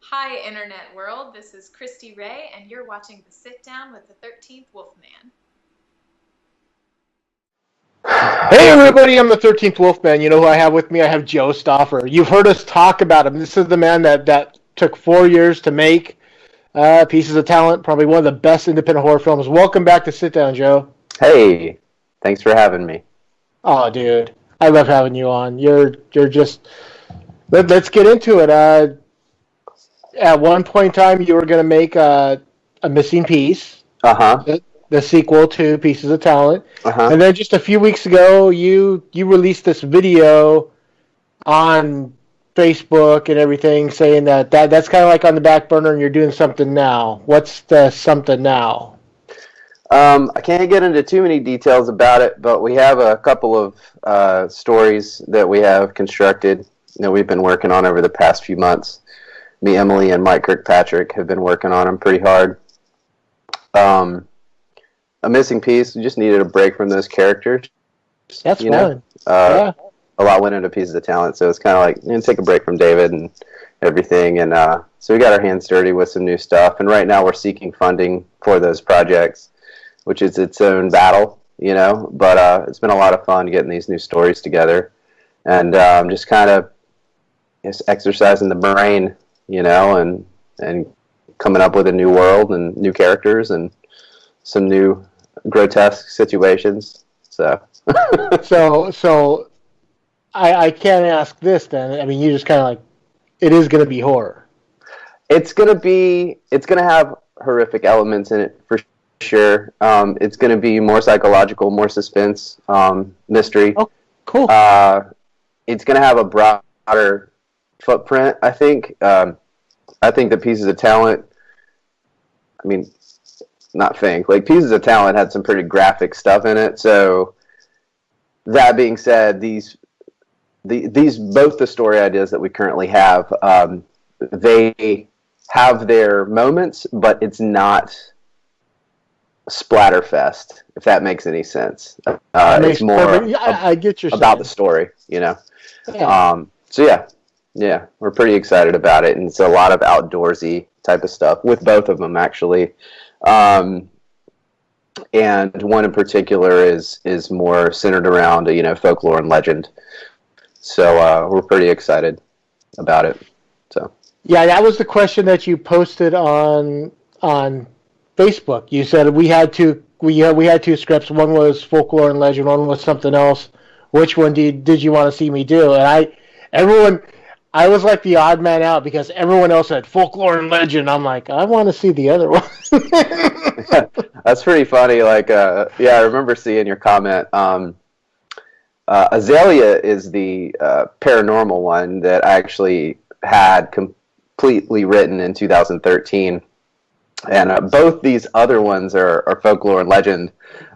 Hi, Internet world. This is Christy Ray, and you're watching The Sit Down with the 13th Wolfman. Hey everybody, I'm the 13th Wolfman. You know who I have with me? I have Joe Stauffer. You've heard us talk about him. This is the man that took 4 years to make Pieces of Talent, probably one of the best independent horror films. Welcome back to Sit Down, Joe. Hey, thanks for having me. Oh, dude, I love having you on. You're just let's get into it. At one point in time, you were going to make a missing piece, Uh-huh. the sequel to Pieces of Talent, Uh-huh. and then just a few weeks ago, you released this video on Facebook and everything saying that's kind of like on the back burner and you're doing something now. What's the something now? I can't get into too many details about it, but we have a couple of stories that we have constructed that we've been working on over the past few months. Me, Emily, and Mike Kirkpatrick have been working on them pretty hard. A missing piece, we just needed a break from those characters. That's you fun. know? Yeah. A lot went into Pieces of Talent, so it's kind of like, take a break from David and everything. And so we got our hands dirty with some new stuff. And right now we're seeking funding for those projects, which is its own battle, But it's been a lot of fun getting these new stories together. And just kind of exercising the brain, and coming up with a new world and new characters and some new grotesque situations. So, so I can't ask this then. I mean, you just kind of like it is going to be horror. It's gonna have horrific elements in it for sure. It's gonna be more psychological, more suspense, mystery. Oh, cool. It's gonna have a broader footprint, I think. I think that Pieces of Talent, I mean, Pieces of Talent had some pretty graphic stuff in it. So that being said, these both the story ideas that we currently have, they have their moments, but it's not splatterfest, if that makes any sense. It's more I get your about the story, Yeah. So yeah, we're pretty excited about it, and it's a lot of outdoorsy type of stuff with both of them actually. And one in particular is more centered around folklore and legend. So we're pretty excited about it. So yeah, that was the question that you posted on Facebook. You said we had two scripts. One was folklore and legend. One was something else. Which one did you want to see me do? And I was like the odd man out because everyone else said folklore and legend. I'm like, I want to see the other one. That's pretty funny. I remember seeing your comment. Azalea is the paranormal one that I actually had completely written in 2013. And both these other ones are folklore and legend.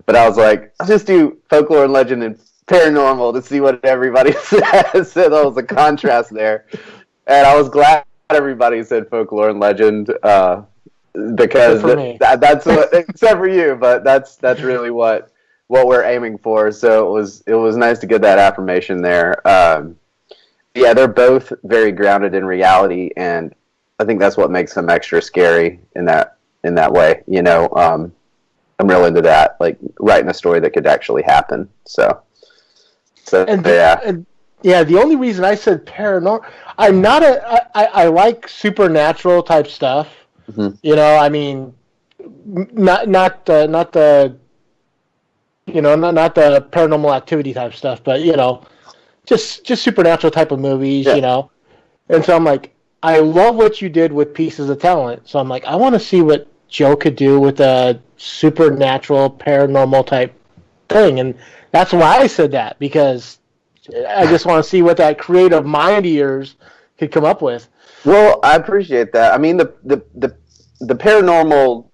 But I was like, I'll just do folklore and legend and paranormal to see what everybody says. So there was a contrast there. And I was glad everybody said folklore and legend because that's what, except for you, but that's really what we're aiming for. So it was nice to get that affirmation there. Yeah, they're both very grounded in reality, and I think that's what makes them extra scary in that way. I'm real into that, like writing a story that could actually happen. So yeah, the only reason I said paranormal, I like supernatural type stuff. Mm-hmm. I mean, not the paranormal activity type stuff, but just supernatural type of movies, Yeah. And so I'm like, I love what you did with Pieces of Talent. So I'm like, I want to see what Joe could do with a supernatural, paranormal type thing, and that's why I said that, because I just want to see what that creative mind of yours could come up with. Well, I appreciate that. I mean, the paranormal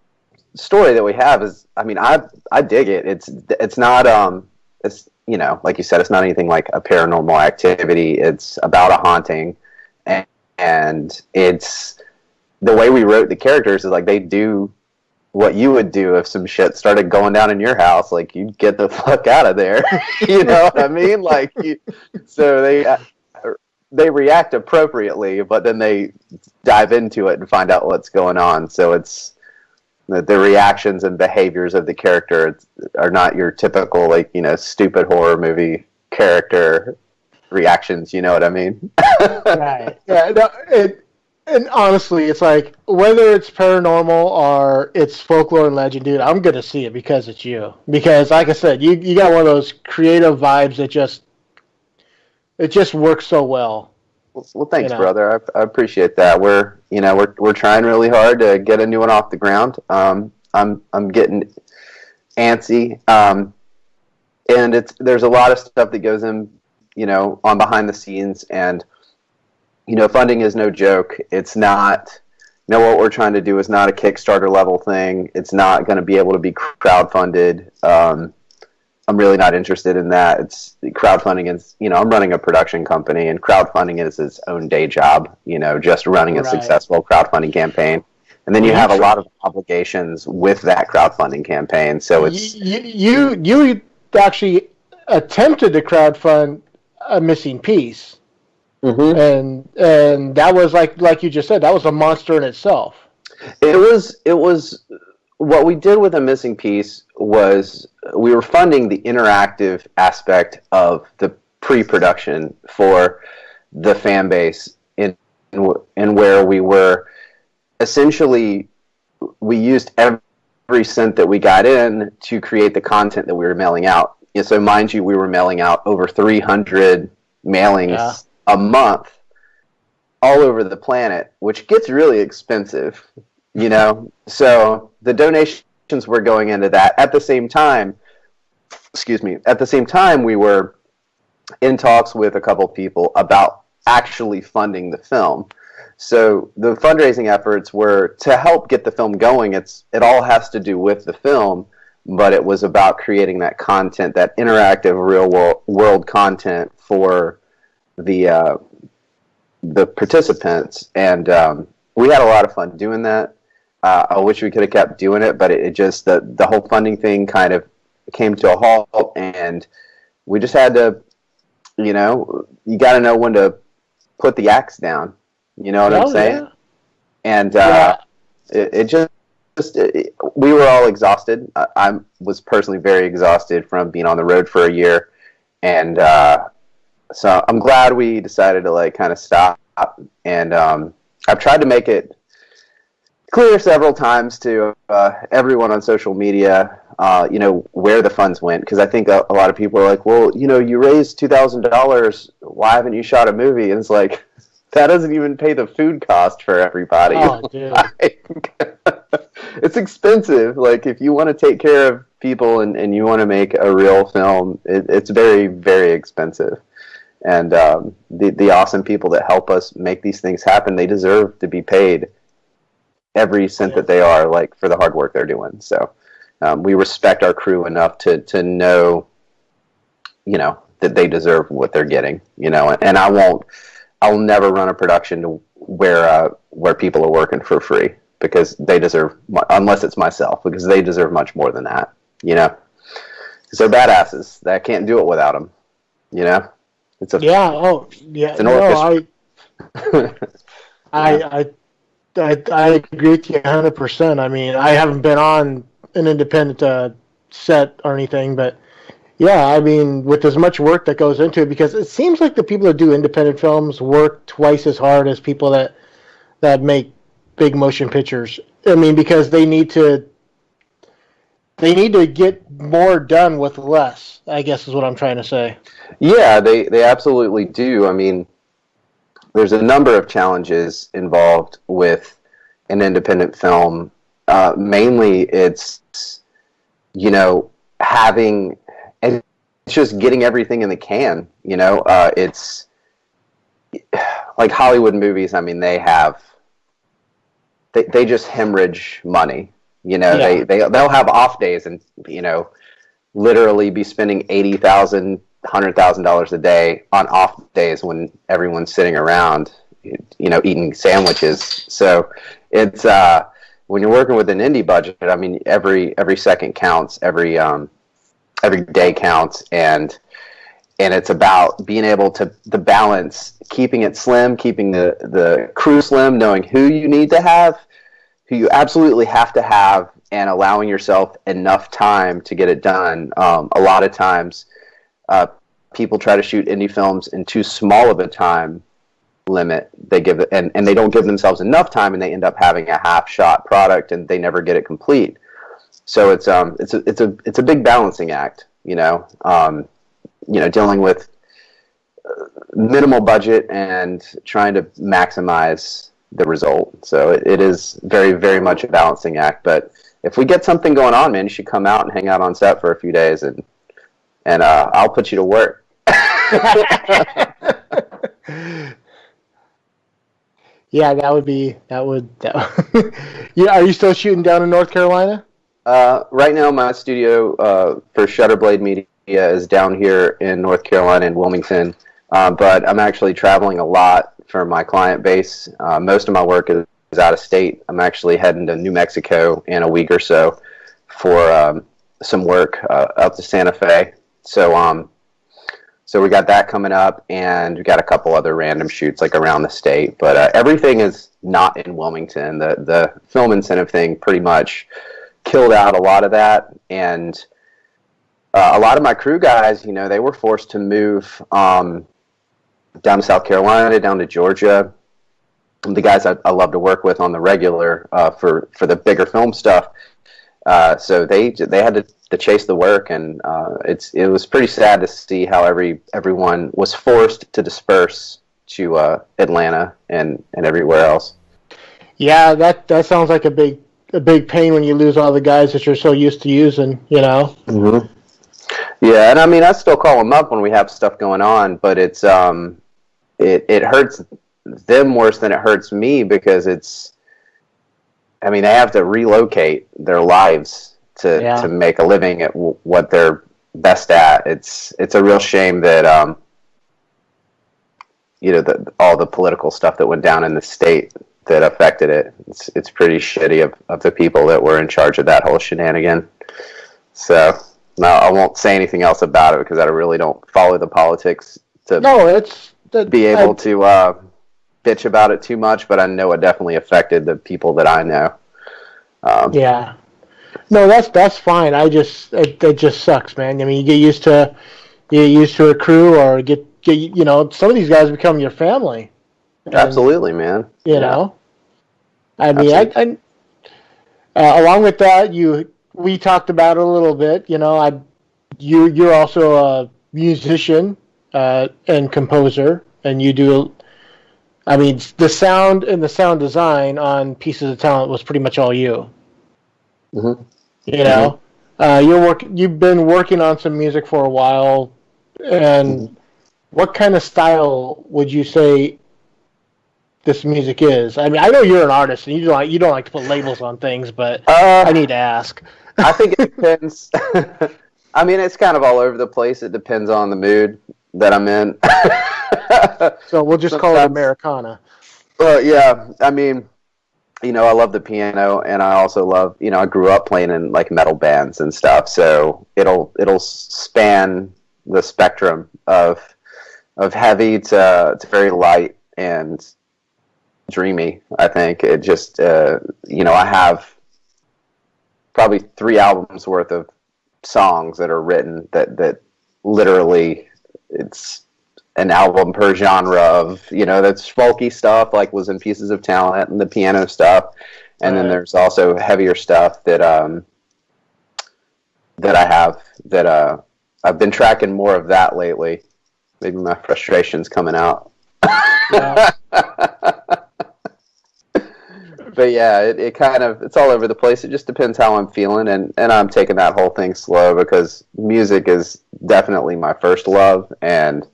story that we have is, I mean, I dig it. It's not it's like you said, it's not anything like a paranormal activity. It's about a haunting, and it's the way we wrote the characters is like they do what you would do if some shit started going down in your house. Like, you'd get the fuck out of there. You know what I mean? So they react appropriately, but then they dive into it and find out what's going on. So it's the reactions and behaviors of the character are not your typical, like, stupid horror movie character reactions. You know what I mean? Right. Yeah. No, and honestly, it's like, whether it's paranormal or it's folklore and legend, dude, I'm gonna see it because it's you. Because, like I said, you got one of those creative vibes that just works so well. Well, thanks, brother. I appreciate that. We're trying really hard to get a new one off the ground. I'm getting antsy, and there's a lot of stuff that goes in, on behind the scenes, and funding is no joke. It's not. What we're trying to do is not a Kickstarter level thing. It's not going to be able to be crowdfunded. I'm really not interested in that. It's crowdfunding is, I'm running a production company, and crowdfunding is its own day job, just running a successful crowdfunding campaign. And then you have a lot of obligations with that crowdfunding campaign. So it's... You actually attempted to crowdfund a missing piece. Mm-hmm. And that was like you just said, that was a monster in itself. It was what we did with a missing piece was we were funding the interactive aspect of the pre-production for the fan base in where we were essentially, we used every cent that we got in to create the content that we were mailing out. And so mind you, we were mailing out over 300 mailings a month all over the planet, which gets really expensive, So the donations were going into that. At the same time, we were in talks with a couple people about actually funding the film. So the fundraising efforts were to help get the film going. It all has to do with the film, but it was about creating that content, that interactive real world content for the participants, and we had a lot of fun doing that. I wish we could have kept doing it, but it just the whole funding thing kind of came to a halt, and we just had to, you got to know when to put the axe down. You know what I'm saying? Yeah. And we were all exhausted. I was personally very exhausted from being on the road for a year, and so I'm glad we decided to kind of stop. And I've tried to make it clear several times to everyone on social media, where the funds went, because I think a lot of people are like, well, you raised $2,000, why haven't you shot a movie? And it's like, that doesn't even pay the food cost for everybody. Oh, dude. It's expensive. Like, if you want to take care of people and you want to make a real film, it's very, very expensive. And the awesome people that help us make these things happen, they deserve to be paid every cent that they are, for the hard work they're doing. So we respect our crew enough to know, that they deserve what they're getting, and I'll never run a production to where people are working for free, because they deserve, unless it's myself, because they deserve much more than that, because they're badasses. That can't do it without them, It's an orchestra. I agree with you 100%. I mean, I haven't been on an independent set or anything, but yeah, I mean, with as much work that goes into it, because it seems like the people that do independent films work twice as hard as people that make big motion pictures. I mean, because they need to get more done with less, I guess is what I'm trying to say. Yeah, they absolutely do. I mean, there's a number of challenges involved with an independent film. Mainly it's, it's just getting everything in the can, it's like Hollywood movies. I mean, they just hemorrhage money, they'll have off days and, literally be spending $80,000, $100,000 a day on off days when everyone's sitting around, eating sandwiches. So it's, when you're working with an indie budget, I mean, every second counts, every day counts, and and it's about being able to the balance, keeping it slim, keeping the crew slim, knowing who you need to have, who you absolutely have to have, and allowing yourself enough time to get it done. A lot of times, people try to shoot indie films in too small of a time limit. They give it, and they don't give themselves enough time, and they end up having a half-shot product, and they never get it complete. So it's a big balancing act, dealing with minimal budget and trying to maximize the result. So it is very, very much a balancing act. But if we get something going on, man, you should come out and hang out on set for a few days, and I'll put you to work. Yeah, that would. Yeah, are you still shooting down in North Carolina? Right now, my studio for Shutterblade Media is down here in North Carolina in Wilmington, but I'm actually traveling a lot for my client base. Most of my work is out of state. I'm actually heading to New Mexico in a week or so for some work up to Santa Fe. So we got that coming up, and we got a couple other random shoots like around the state. But everything is not in Wilmington. The film incentive thing pretty much killed out a lot of that, and a lot of my crew guys, they were forced to move down to South Carolina, down to Georgia. The guys I love to work with on the regular for the bigger film stuff. So they had to chase the work, and it was pretty sad to see how everyone was forced to disperse to Atlanta and everywhere else. Yeah, that sounds like a big pain when you lose all the guys that you're so used to using, Mm-hmm. Yeah, and I mean, I still call them up when we have stuff going on, but it's it hurts them worse than it hurts me, because they have to relocate their lives to make a living at what they're best at. It's a real shame that all the political stuff that went down in the state that affected it. It's pretty shitty of the people that were in charge of that whole shenanigan. So no, I won't say anything else about it, because I really don't follow the politics to be able to bitch about it too much, but I know it definitely affected the people that I know. Yeah. No, that's fine. It just sucks, man. I mean, you get used to a crew, or get some of these guys become your family. And, absolutely, man. I mean, along with that, we talked about it a little bit. You're also a musician and composer, and you do. I mean, the sound and the sound design on Pieces of Talent was pretty much all you. Mm-hmm. You've been working on some music for a while, and what kind of style would you say this music is? I mean, I know you're an artist, and you don't like to put labels on things, but I need to ask. I think it depends. I mean, it's kind of all over the place. It depends on the mood that I'm in. So we'll just call it Americana. Well, yeah. I mean, I love the piano, and I also love, I grew up playing in like metal bands and stuff. So it'll span the spectrum of heavy to very light and dreamy. I think it just, I have probably 3 albums worth of songs that are written that literally it's an album per genre of, that's folky stuff like was in Pieces of Talent, and the piano stuff. And then there's also heavier stuff that I have that I've been tracking more of that lately. Maybe my frustration's coming out. Yeah. But yeah, it kind of, it's all over the place. It just depends how I'm feeling, and I'm taking that whole thing slow, because music is definitely my first love, and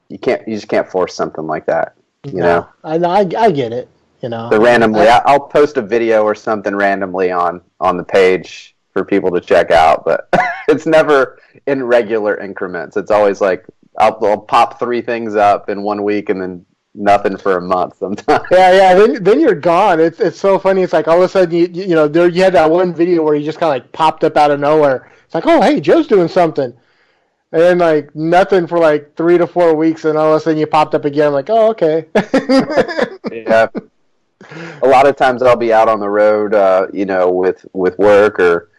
you just can't force something like that, know. I get it, So randomly, I'll post a video or something randomly on the page for people to check out, but it's never in regular increments. It's always like I'll pop 3 things up in 1 week, and then nothing for a month sometimes. Yeah. Then you're gone. It's so funny. It's like all of a sudden you had that one video where you just kind of like popped up out of nowhere. It's like, oh hey, Joe's doing something, And then like nothing for like 3 to 4 weeks, and all of a sudden you popped up again. I'm like, oh, okay. Yeah. A lot of times I'll be out on the road, with work or,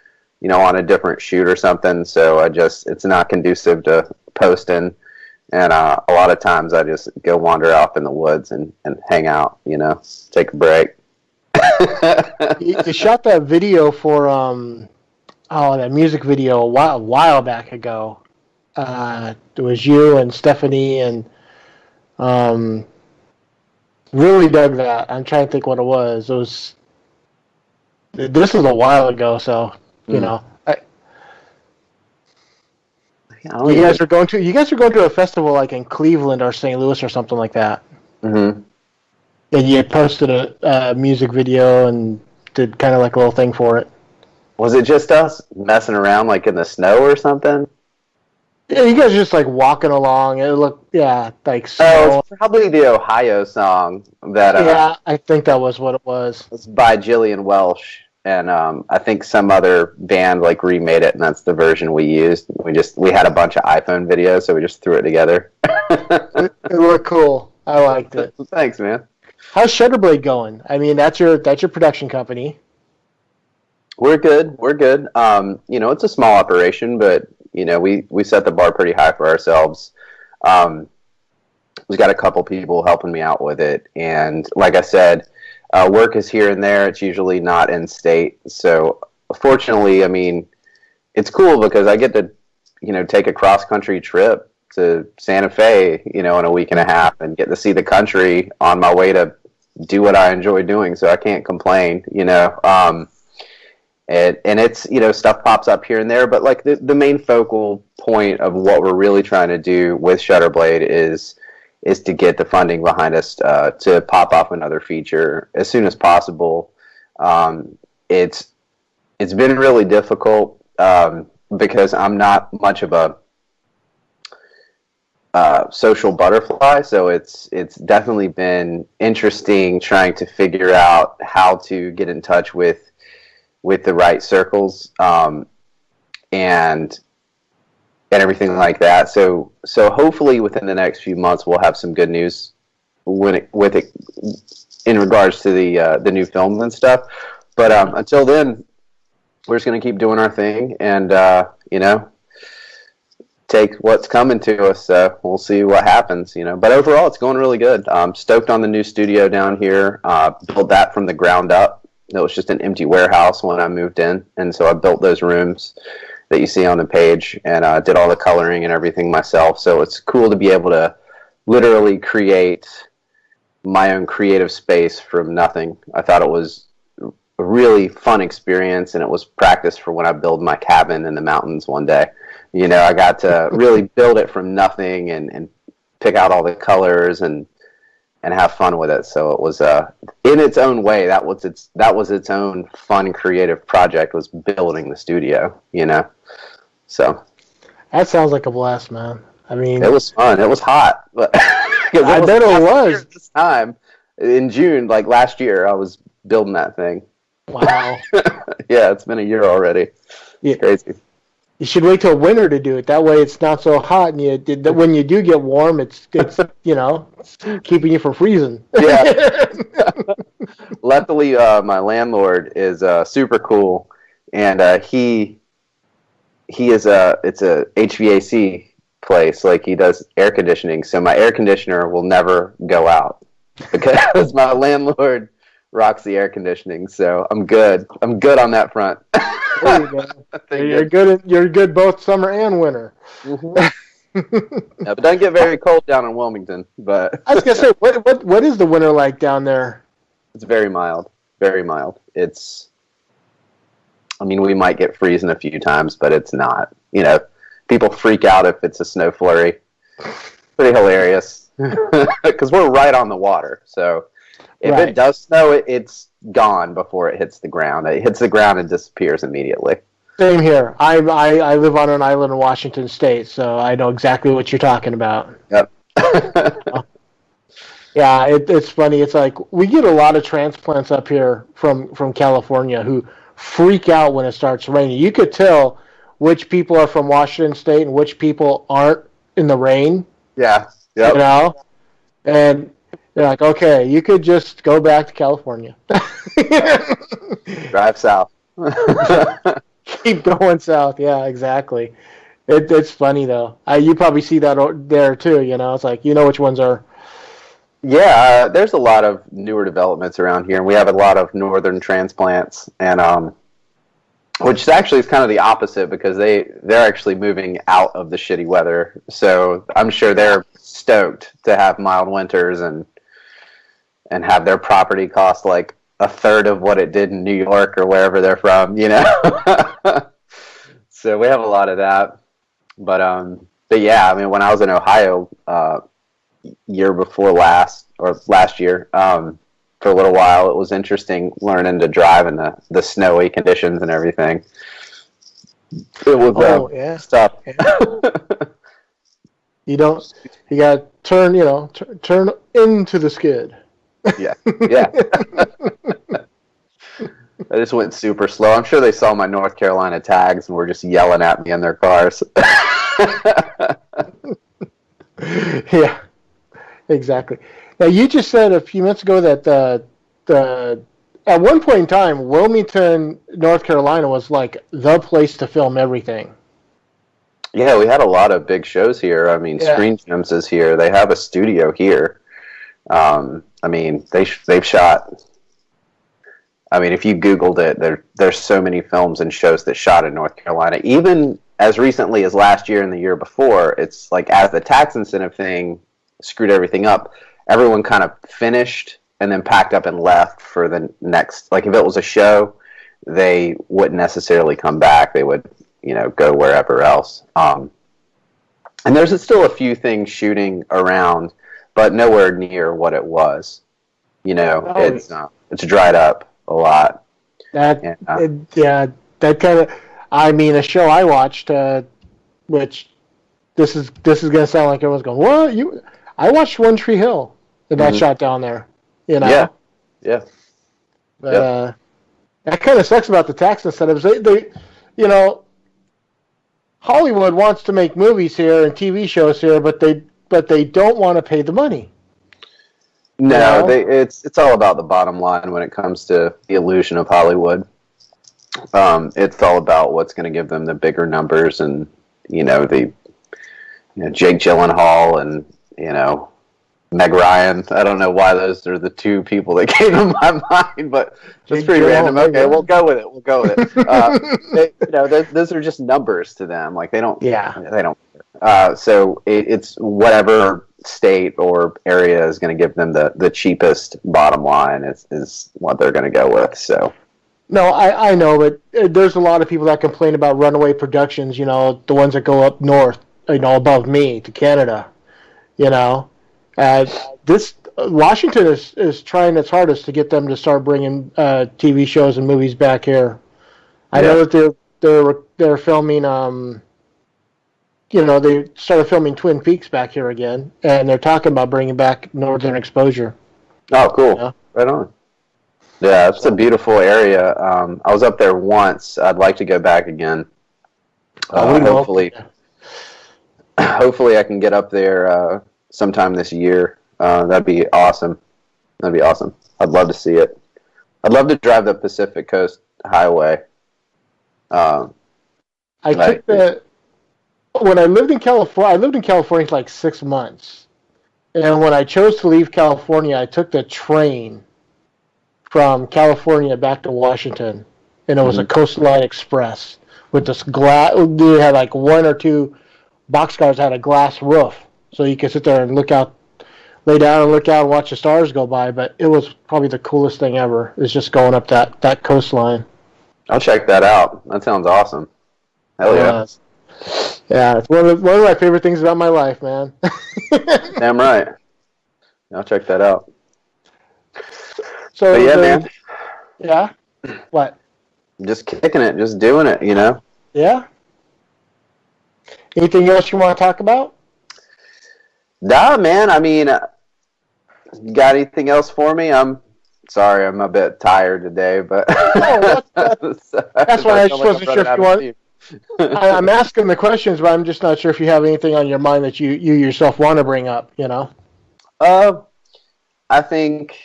on a different shoot or something. So it's not conducive to posting. And a lot of times I just go wander off in the woods and hang out, take a break. You shot that video for that music video a while back ago. It was you and Stephanie, and really dug that. I'm trying to think what it was. This was a while ago, so you know. You guys are going to a festival like in Cleveland or St. Louis or something like that. Mm-hmm. And you posted a music video and did kind of like a little thing for it. Was it just us messing around like in the snow or something? Yeah, you guys are just like walking along. It looked, like snow. Oh, it's probably the Ohio song that. Yeah, I think that was what it was. It's by Jillian Welsh, and I think some other band like remade it, and that's the version we used. We had a bunch of iPhone videos, so we just threw it together. It looked cool. I liked it. Thanks, man. How's Shutterblade going? I mean, that's your production company. We're good. It's a small operation, but we set the bar pretty high for ourselves. We've got a couple people helping me out with it, and like I said, work is here and there. It's usually not in state, so fortunately, I mean, it's cool because I get to, take a cross country trip to Santa Fe, in a week and a half, and get to see the country on my way to do what I enjoy doing. So I can't complain, And it's, stuff pops up here and there, but like the main focal point of what we're really trying to do with Shutterblade is to get the funding behind us to pop off another feature as soon as possible. It's been really difficult because I'm not much of a social butterfly, so it's definitely been interesting trying to figure out how to get in touch with the right circles and everything like that. So hopefully within the next few months we'll have some good news with it in regards to the new films and stuff. But until then, we're just going to keep doing our thing and take what's coming to us. We'll see what happens. But overall, it's going really good. I'm stoked on the new studio down here. Built that from the ground up. It was just an empty warehouse when I moved in, and so I built those rooms that you see on the page and did all the coloring and everything myself. So it's cool to be able to literally create my own creative space from nothing. I thought it was a really fun experience, and it was practice for when I build my cabin in the mountains one day. I got to really build it from nothing and pick out all the colors and have fun with it. So it was in its own way, that was its own fun creative project, was building the studio, So that sounds like a blast, man. I mean, it was fun. It was hot, but I bet it was. This time in June, like last year, I was building that thing. Wow. Yeah, it's been a year already. Yeah. Crazy. You should wait till winter to do it. That way, it's not so hot, and when you do get warm, it's keeping you from freezing. Yeah. Luckily, my landlord is super cool, and it's a HVAC place. Like, he does air conditioning, so my air conditioner will never go out because my landlord rocks the air conditioning. So I'm good. I'm good on that front. There you go. You're good both summer and winter. Mm-hmm. Yeah, but it doesn't get very cold down in Wilmington. But I was gonna say, what is the winter like down there? It's very mild. Very mild. We might get freezing a few times, but it's not. People freak out if it's a snow flurry. Pretty hilarious because we're right on the water. So if it does snow, it's gone before it hits the ground. It hits the ground and disappears immediately. Same here. I live on an island in Washington State, so I know exactly what you're talking about. Yep. Yeah, it's funny. It's like we get a lot of transplants up here from California who freak out when it starts raining. You could tell which people are from Washington State and which people aren't in the rain. Yeah. Yep. You know, and they're like, okay, you could just go back to California. Drive south. Keep going south. Yeah, exactly. It's funny though. You probably see that there too. You know, it's like, you know which ones are. Yeah, there's a lot of newer developments around here, and we have a lot of northern transplants, and which actually is kind of the opposite because they're actually moving out of the shitty weather. So I'm sure they're stoked to have mild winters and have their property cost like a third of what it did in New York or wherever they're from, you know. So we have a lot of that, but yeah, I mean, when I was in Ohio year before last year, for a little while, it was interesting learning to drive in the snowy conditions and everything. It was tough. Yeah. You got to turn into the skid. Yeah. I just went super slow. I'm sure they saw my North Carolina tags and were just yelling at me in their cars. Yeah, exactly. Now, you just said a few minutes ago that at one point in time, Wilmington, North Carolina was like the place to film everything. Yeah, we had a lot of big shows here. I mean, Screen Gems is here. They have a studio here. I mean, they've shot. I mean, if you Googled it, there's so many films and shows that shot in North Carolina. Even as recently as last year and the year before, it's like as the tax incentive thing screwed everything up, everyone kind of finished and then packed up and left for the next. Like if it was a show, they wouldn't necessarily come back. They would, go wherever else. And there's still a few things shooting around, but nowhere near what it was. It's dried up a lot. That kind of. I mean, a show I watched, which this is gonna sound like everyone's going, "What? I watched One Tree Hill, and that shot down there." Yeah. But that kind of sucks about the tax incentives. They Hollywood wants to make movies here and TV shows here, but they don't want to pay the money. No, it's all about the bottom line when it comes to the illusion of Hollywood. It's all about what's going to give them the bigger numbers, and Jake Gyllenhaal and Meg Ryan. I don't know why those are the two people that came to my mind, but it's pretty random. Okay, we'll go with it. Those are just numbers to them. Like they don't. Yeah. They don't. So it's whatever state or area is going to give them the cheapest bottom line is what they're going to go with. So. No, I know, but there's a lot of people that complain about runaway productions. The ones that go up north, above me to Canada. This Washington is trying its hardest to get them to start bringing TV shows and movies back here. I know that they're filming. They started filming Twin Peaks back here again, and they're talking about bringing back Northern Exposure. Oh, cool! Right on. Yeah, it's a beautiful area. I was up there once. I'd like to go back again. Hopefully I can get up there sometime this year. That'd be awesome. I'd love to see it. I'd love to drive the Pacific Coast Highway. When I lived in California for like 6 months. And when I chose to leave California, I took the train from California back to Washington, and it was a Coastline Express with this glass. They had like one or two boxcars that had a glass roof, so you could sit there and lay down and look out and watch the stars go by. But it was probably the coolest thing ever. Is just going up that coastline. I'll check that out. That sounds awesome. Hell yeah! Yeah, it's one of my favorite things about my life, man. Damn right. I'll check that out. So but man. Yeah? What? Just kicking it, just doing it, Yeah? Anything else you want to talk about? Nah, man. I mean, you got anything else for me? I'm sorry, I'm a bit tired today, but... That's why I just wasn't sure if you want... I'm asking the questions, but I'm just not sure if you have anything on your mind that you yourself want to bring up. I think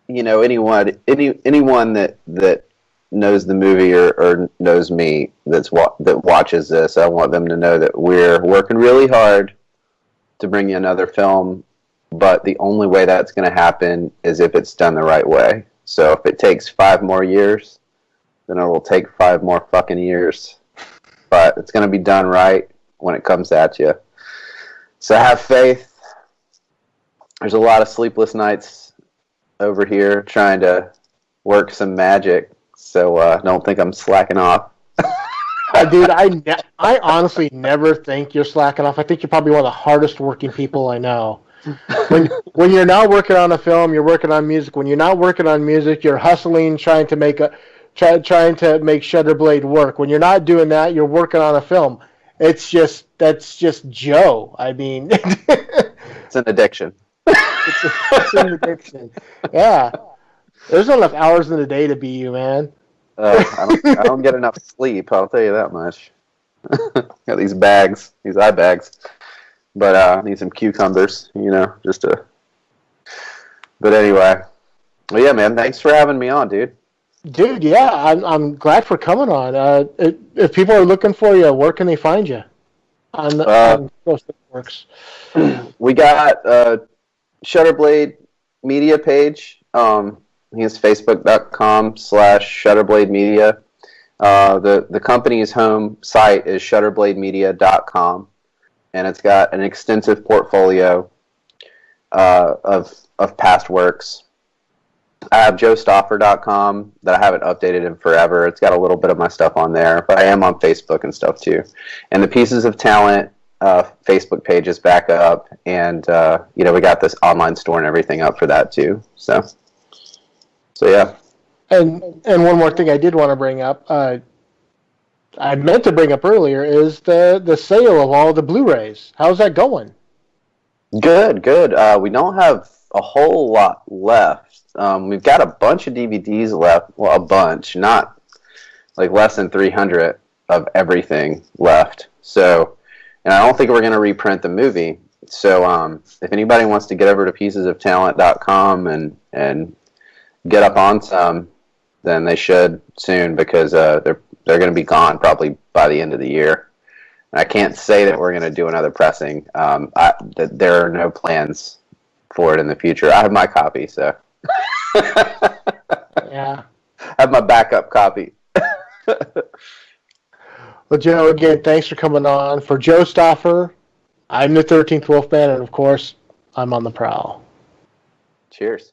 anyone that knows the movie or knows me that watches this, I want them to know that we're working really hard to bring you another film, but the only way that's going to happen is if it's done the right way. So if it takes 5 more years, then it will take 5 more fucking years. But it's going to be done right when it comes at you. So have faith. There's a lot of sleepless nights over here trying to work some magic. So don't think I'm slacking off. Dude, I honestly never think you're slacking off. I think you're probably one of the hardest working people I know. When you're not working on a film, you're working on music. When you're not working on music, you're hustling, trying to make Shutterblade work. When you're not doing that, you're working on a film. That's just Joe. I mean, it's an addiction. It's an addiction. Yeah, there's not enough hours in the day to be you, man. I don't get enough sleep. I'll tell you that much. Got these eye bags. But I need some cucumbers, But anyway. Well, yeah, man. Thanks for having me on, dude. Dude, yeah, I'm glad for coming on. If people are looking for you, where can they find you? On social networks. We got Shutterblade media page. I think it's facebook.com/Shutterblade Media. The company's home site is shutterblademedia.com. And it's got an extensive portfolio of past works. I have joestauffer.com that I haven't updated in forever. It's got a little bit of my stuff on there, but I am on Facebook and stuff too. And the Pieces of Talent Facebook page is back up, and we got this online store and everything up for that too. So yeah. And one more thing I did want to bring up. I meant to bring up earlier is the sale of all the Blu-rays. How's that going? Good. We don't have a whole lot left. We've got a bunch of DVDs left. Well, a bunch, not like less than 300 of everything left. So, and I don't think we're going to reprint the movie. So, if anybody wants to get over to piecesoftalent.com and get up on some, then they should soon, because they're going to be gone probably by the end of the year. And I can't say that we're going to do another pressing. There are no plans for it in the future. I have my copy, so. Yeah. I have my backup copy. Well, Joe, again, thanks for coming on. For Joe Stauffer, I'm the 13th Wolfman, and of course, I'm on the prowl. Cheers.